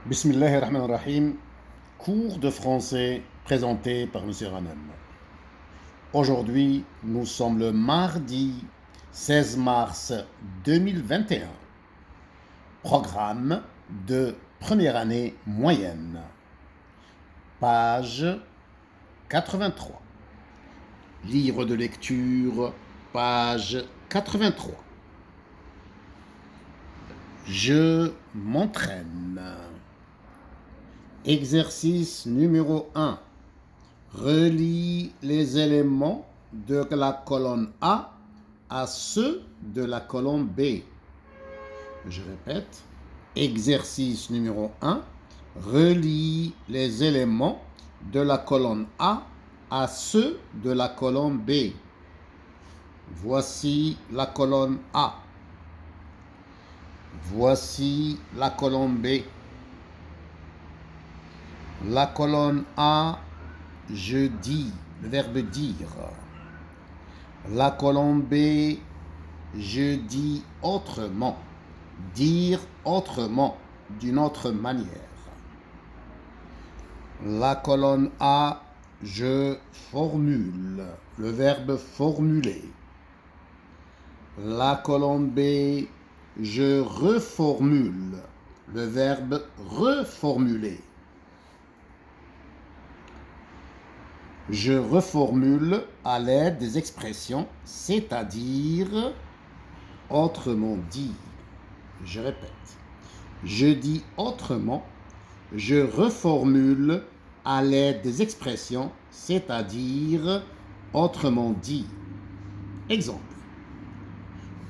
Bismillahirrahmanirrahim. Cours de français présenté par M. Ranem. Aujourd'hui, nous sommes le mardi 16 mars 2021. Programme de première année moyenne. Page 83. Livre de lecture, page 83. Je m'entraîne. Exercice numéro 1. Relie les éléments de la colonne A à ceux de la colonne B. Je répète. Exercice numéro 1. Relie les éléments de la colonne A à ceux de la colonne B. Voici la colonne A. Voici la colonne B. La colonne A, je dis, le verbe dire. La colonne B, je dis autrement. Dire autrement, d'une autre manière. La colonne A, je formule, le verbe formuler. La colonne B, je reformule, le verbe reformuler. Je reformule à l'aide des expressions, c'est-à-dire, autrement dit. Je répète. Je dis autrement, je reformule à l'aide des expressions, c'est-à-dire, autrement dit. Exemple.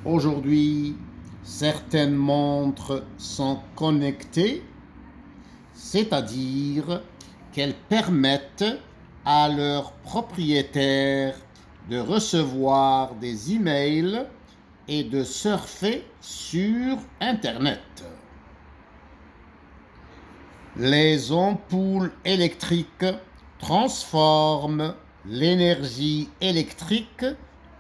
Aujourd'hui, certaines montres sont connectées, c'est-à-dire qu'elles permettent à leurs propriétaires de recevoir des emails et de surfer sur Internet. Les ampoules électriques transforment l'énergie électrique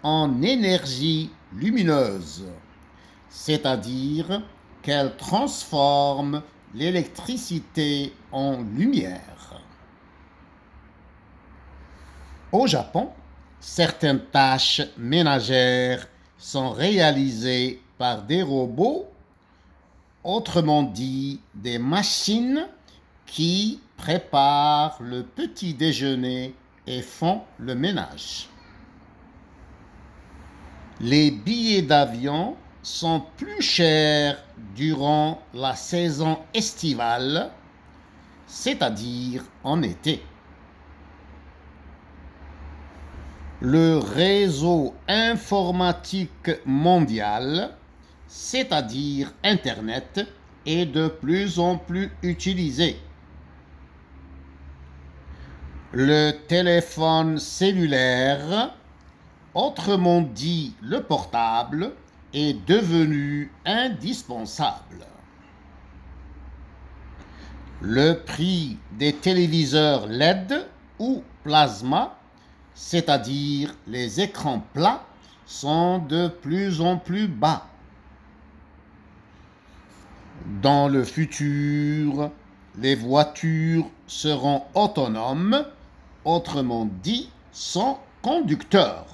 en énergie lumineuse, c'est-à-dire qu'elles transforment l'électricité en lumière. Au Japon, certaines tâches ménagères sont réalisées par des robots, autrement dit des machines qui préparent le petit déjeuner et font le ménage. Les billets d'avion sont plus chers durant la saison estivale, c'est-à-dire en été. Le réseau informatique mondial, c'est-à-dire Internet, est de plus en plus utilisé. Le téléphone cellulaire, autrement dit le portable, est devenu indispensable. Le prix des téléviseurs LED ou plasma, c'est-à-dire les écrans plats, sont de plus en plus bas. Dans le futur, les voitures seront autonomes, autrement dit, sans conducteur.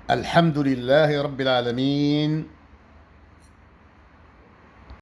Alhamdulillahi Rabbil Alamin.